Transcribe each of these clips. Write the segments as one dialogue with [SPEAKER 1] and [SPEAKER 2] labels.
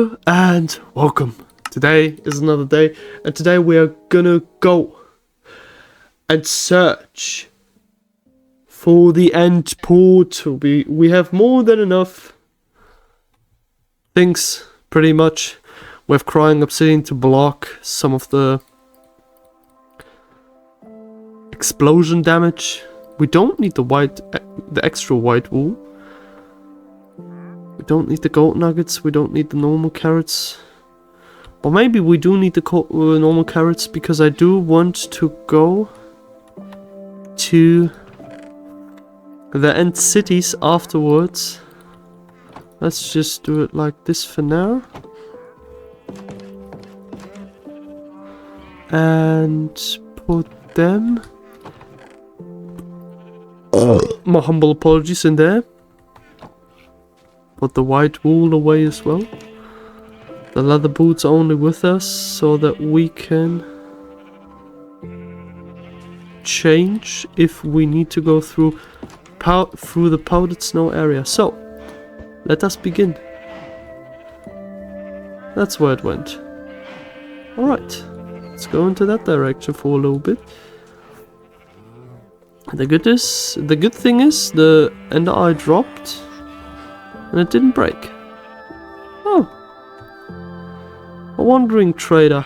[SPEAKER 1] Hello and welcome. Today is another day, and today we are gonna go and search for the end portal. We have more than enough things, pretty much. We have crying obsidian to block some of the explosion damage. We don't need the extra white wool. We don't need the gold nuggets, we don't need the normal carrots. Or maybe we do need the normal carrots, because I do want to go to the end cities afterwards. Let's just do it like this for now. And put them... my humble apologies in there. Put the white wool away as well. The leather boots only with us so that we can change if we need to go through the powdered snow area. So, let us begin. That's where it went. Alright, let's go into that direction for a little bit. The good thing is the ender eye dropped. And it didn't break. Oh. A wandering trader.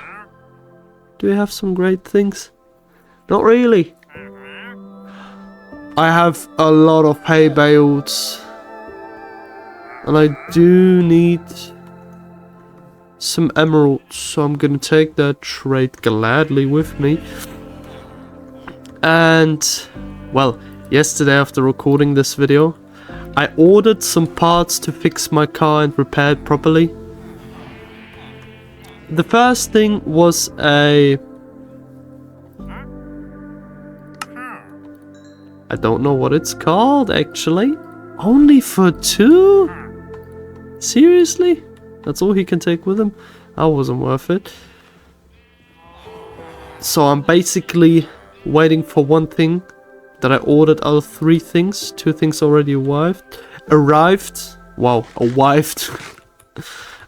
[SPEAKER 1] Do you have some great things? Not really. I have a lot of hay bales. And I do need some emeralds. So I'm gonna take that trade gladly with me. And, well, yesterday after recording this video, I ordered some parts to fix my car and repair it properly. The first thing was I don't know what it's called actually. Only for 2? Seriously? That's all he can take with him? That wasn't worth it. So I'm basically waiting for one thing that I ordered out of 3 things. 2 things already arrived. Wow, arrived.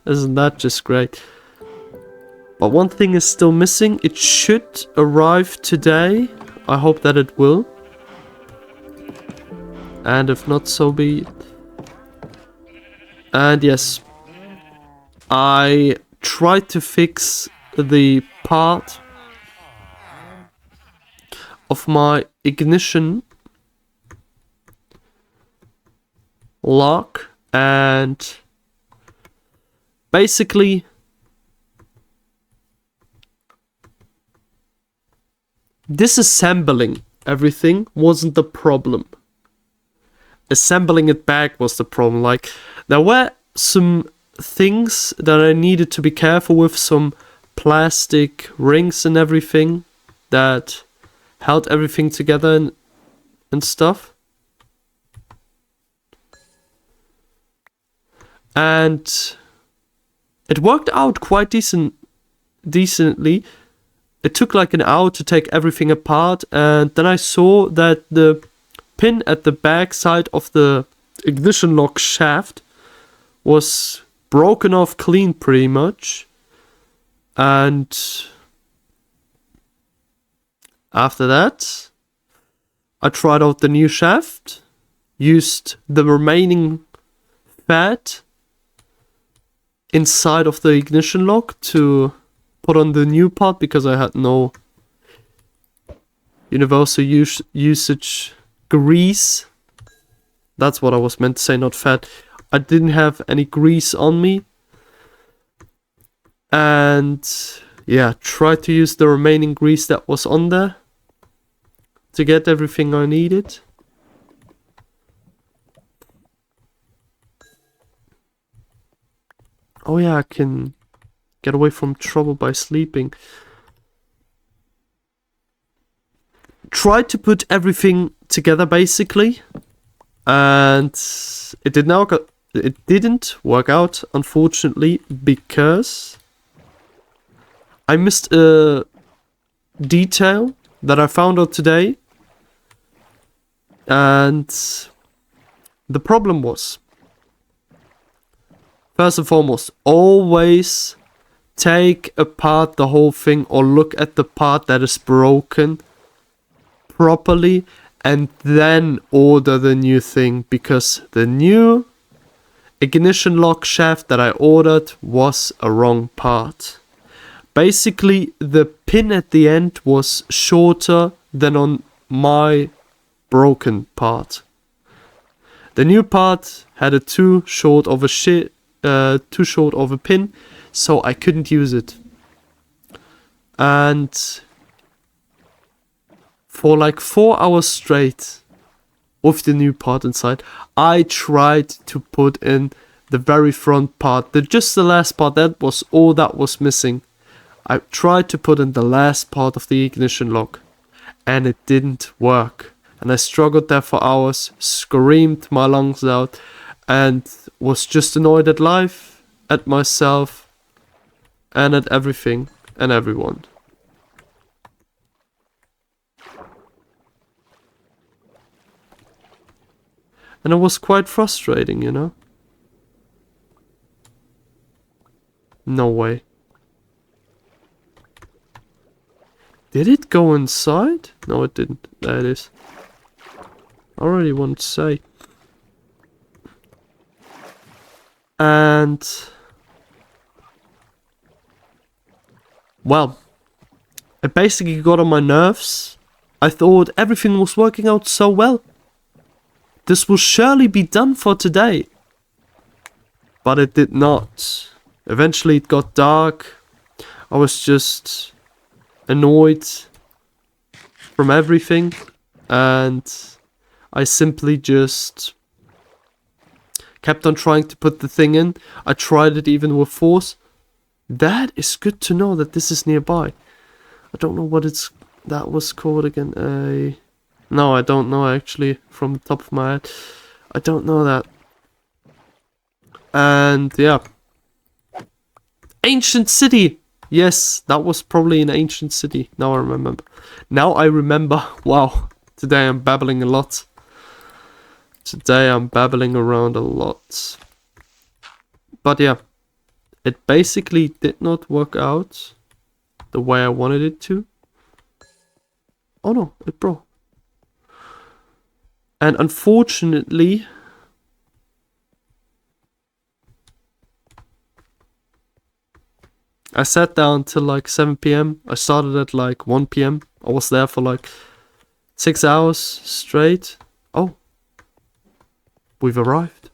[SPEAKER 1] Isn't that just great? But one thing is still missing. It should arrive today. I hope that it will. And if not, so be it. And yes, I tried to fix the part of my ignition lock, and basically disassembling everything wasn't the problem. Assembling it back was the problem. Like, there were some things that I needed to be careful with, some plastic rings and everything that held everything together and stuff. And it worked out quite decently. It took like an hour to take everything apart, and then I saw that the pin at the back side of the ignition lock shaft was broken off clean pretty much. And after that, I tried out the new shaft, used the remaining fat inside of the ignition lock to put on the new part, because I had no universal usage grease. That's what I was meant to say, not fat. I didn't have any grease on me. And yeah, tried to use the remaining grease that was on there to get everything I needed. Oh yeah, I can get away from trouble by sleeping. Tried to put everything together basically, and it didn't work out, unfortunately, because I missed a detail that I found out today. And the problem was, first and foremost, always take apart the whole thing or look at the part that is broken properly and then order the new thing, because the new ignition lock shaft that I ordered was a wrong part. Basically, the pin at the end was shorter than on my broken part. The new part had a too short of a pin, so I couldn't use it. And for like 4 hours straight with the new part inside, I tried to put in the very front part, just the last part. That was all that was missing. I tried to put in the last part of the ignition lock, and it didn't work. And I struggled there for hours, screamed my lungs out, and was just annoyed at life, at myself, and at everything and everyone. And it was quite frustrating, you know? No way. Did it go inside? No, it didn't. There it is. I already want to say. And well, it basically got on my nerves. I thought everything was working out so well. This will surely be done for today. But it did not. Eventually it got dark. I was just annoyed from everything, and I simply just kept on trying to put the thing in. I tried it even with force. That is good to know that this is nearby. I don't know what that was called again. No, I don't know actually from the top of my head. I don't know that. And yeah. Ancient city! Yes, that was probably an ancient city. Now I remember. Wow, today I'm babbling a lot. Today I'm babbling around a lot. But yeah, it basically did not work out the way I wanted it to. Oh no, it broke. And unfortunately, I sat down till like 7 p.m. I started at like 1 p.m. I was there for like 6 hours straight. Oh, we've arrived.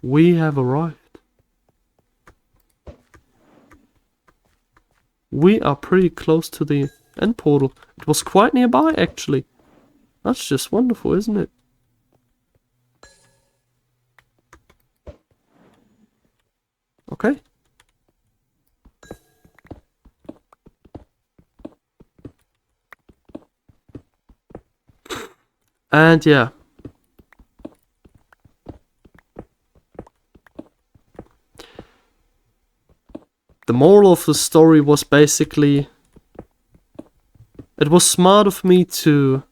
[SPEAKER 1] We have arrived. We are pretty close to the end portal. It was quite nearby actually. That's just wonderful, isn't it? Okay. And yeah. The moral of the story was basically, it was smart of me to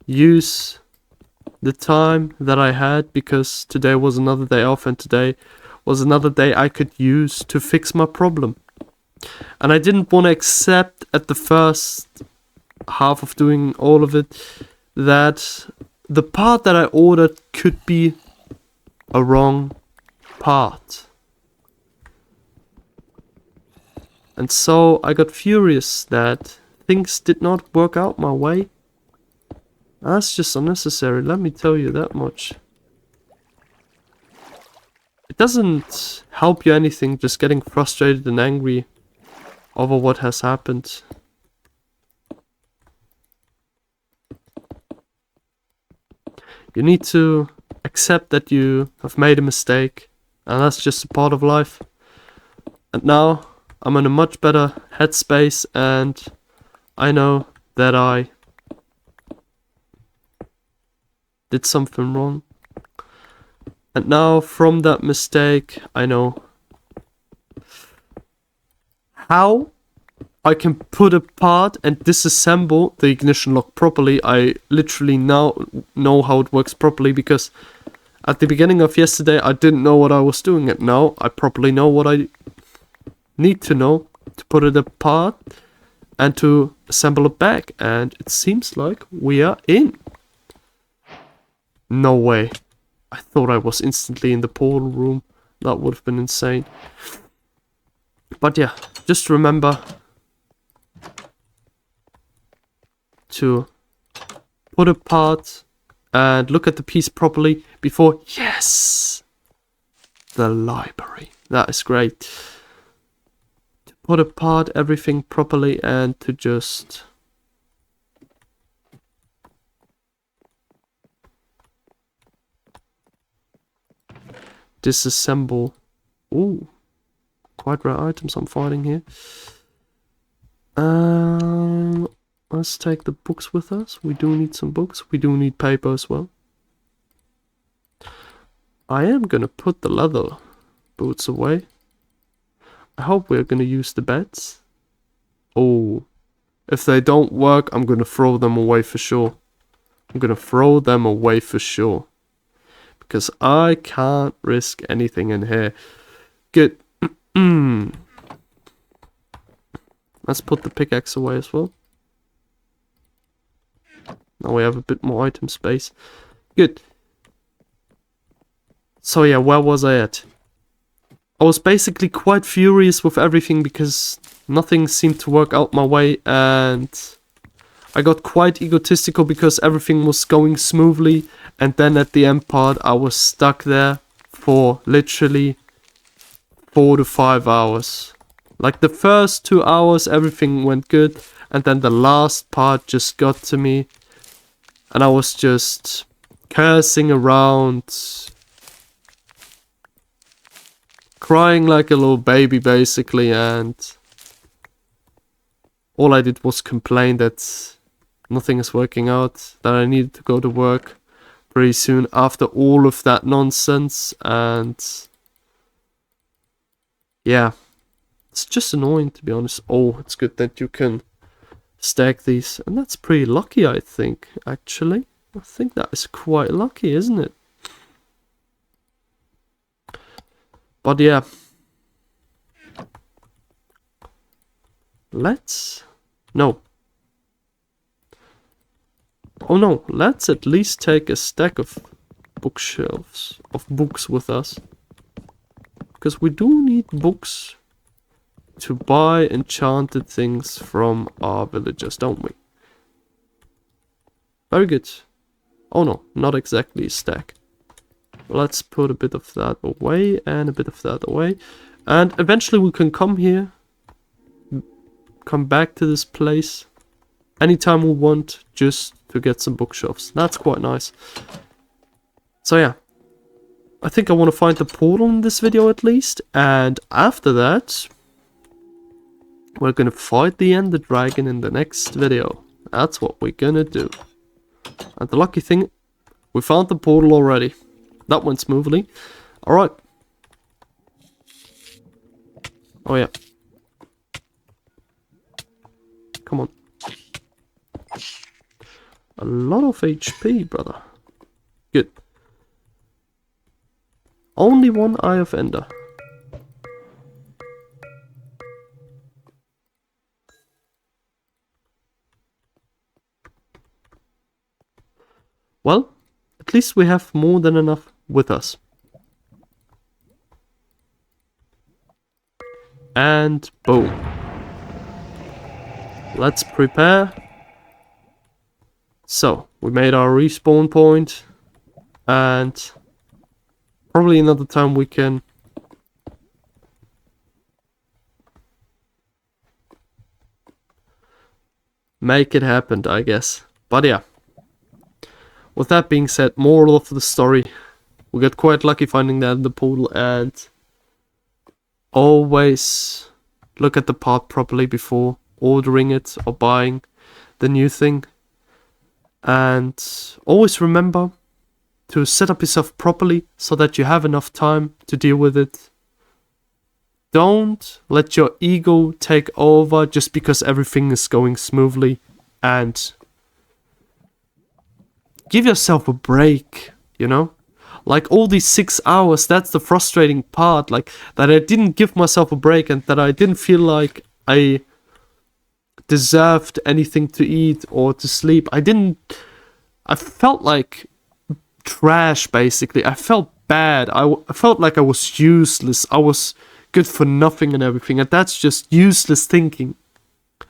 [SPEAKER 1] use the time that I had, because today was another day off and today was another day I could use to fix my problem. And I didn't want to accept at the first half of doing all of it that the part that I ordered could be a wrong part. And so I got furious that things did not work out my way. That's just unnecessary, let me tell you that much. It doesn't help you anything just getting frustrated and angry over what has happened. You need to accept that you have made a mistake, and that's just a part of life. And now I'm in a much better headspace, and I know that I did something wrong. And now from that mistake, I know how I can put apart and disassemble the ignition lock properly. I literally now know how it works properly, because At the beginning of yesterday, I didn't know what I was doing, and now I properly know what I need to know to put it apart and to assemble it back. And it seems like we are in. No way. I thought I was instantly in the portal room. That would have been insane. But yeah, just remember to put apart and look at the piece properly before... Yes! The library. That is great. To put apart everything properly and to just... disassemble. Ooh. Quite rare items I'm finding here. Let's take the books with us. We do need some books. We do need paper as well. I am gonna put the leather boots away. I hope we're gonna use the beds. Oh, if they don't work, I'm gonna throw them away for sure. I'm gonna throw them away for sure. Because I can't risk anything in here. Good. Let's put the pickaxe away as well. Now we have a bit more item space. Good. So yeah, where was I at? I was basically quite furious with everything because nothing seemed to work out my way, and I got quite egotistical because everything was going smoothly, and then at the end part I was stuck there for literally 4 to 5 hours. Like the first 2 hours everything went good, and then the last part just got to me. And I was just cursing around, crying like a little baby basically, and all I did was complain that nothing is working out, that I needed to go to work pretty soon after all of that nonsense, and yeah, it's just annoying to be honest. Oh, it's good that you can stack these, and that's pretty lucky, I think, actually. I think that is quite lucky, isn't it? But yeah, let's at least take a stack of bookshelves of books with us, because we do need books to buy enchanted things from our villagers, don't we? Very good. Oh no, not exactly a stack. Let's put a bit of that away and a bit of that away. And eventually we can come here, come back to this place anytime we want, just to get some bookshelves. That's quite nice. So yeah, I think I want to find the portal in this video at least, and after that we're gonna fight the Ender Dragon in the next video. That's what we're gonna do. And the lucky thing, we found the portal already. That went smoothly. Alright. Oh yeah. Come on. A lot of HP, brother. Good. Only one Eye of Ender. Well, at least we have more than enough with us. And boom. Let's prepare. So, we made our respawn point, and probably another time we can make it happen, I guess. But yeah. With that being said, moral of the story, we got quite lucky finding that in the portal, and always look at the part properly before ordering it or buying the new thing. And always remember to set up yourself properly so that you have enough time to deal with it. Don't let your ego take over just because everything is going smoothly, and give yourself a break, you know? Like all these 6 hours, that's the frustrating part. Like that I didn't give myself a break and that I didn't feel like I deserved anything to eat or to sleep. I felt like trash, basically. I felt bad. I felt like I was useless. I was good for nothing and everything. And that's just useless thinking.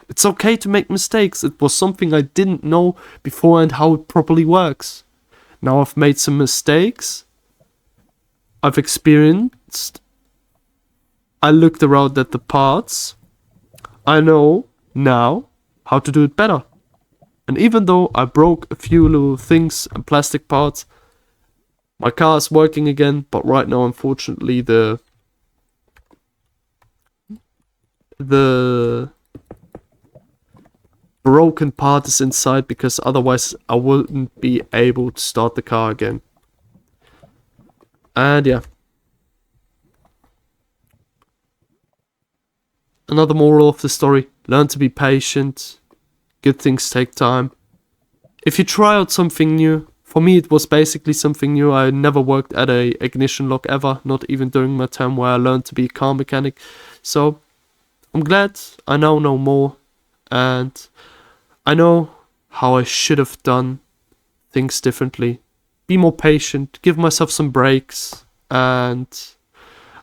[SPEAKER 1] It's okay to make mistakes. It was something I didn't know beforehand how it properly works. Now I've made some mistakes. I've experienced. I looked around at the parts. I know now how to do it better. And even though I broke a few little things and plastic parts, my car is working again. But right now, unfortunately, the broken part is inside, because otherwise I wouldn't be able to start the car again. And yeah. Another moral of the story: learn to be patient. Good things take time. If you try out something new, for me it was basically something new. I never worked at a ignition lock ever, not even during my time where I learned to be a car mechanic. So I'm glad I now know more, and I know how I should have done things differently. Be more patient, give myself some breaks, and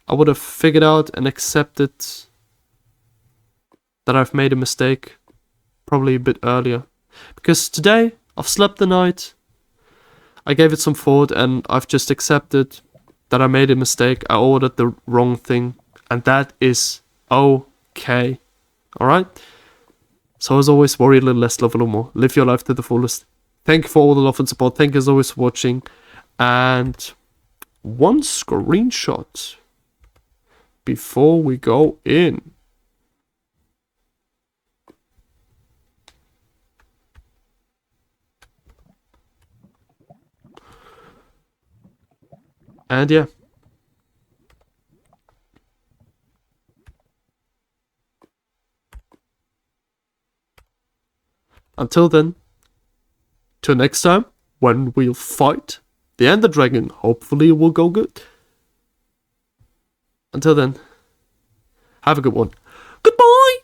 [SPEAKER 1] I would have figured out and accepted that I've made a mistake probably a bit earlier. Because today, I've slept the night, I gave it some thought, and I've just accepted that I made a mistake. I ordered the wrong thing, and that is okay. Alright? So as always, worry a little less, love a little more. Live your life to the fullest. Thank you for all the love and support. Thank you as always for watching. And one screenshot before we go in. And yeah. Until then, till next time, when we'll fight the Ender Dragon, hopefully it will go good. Until then, have a good one. Goodbye!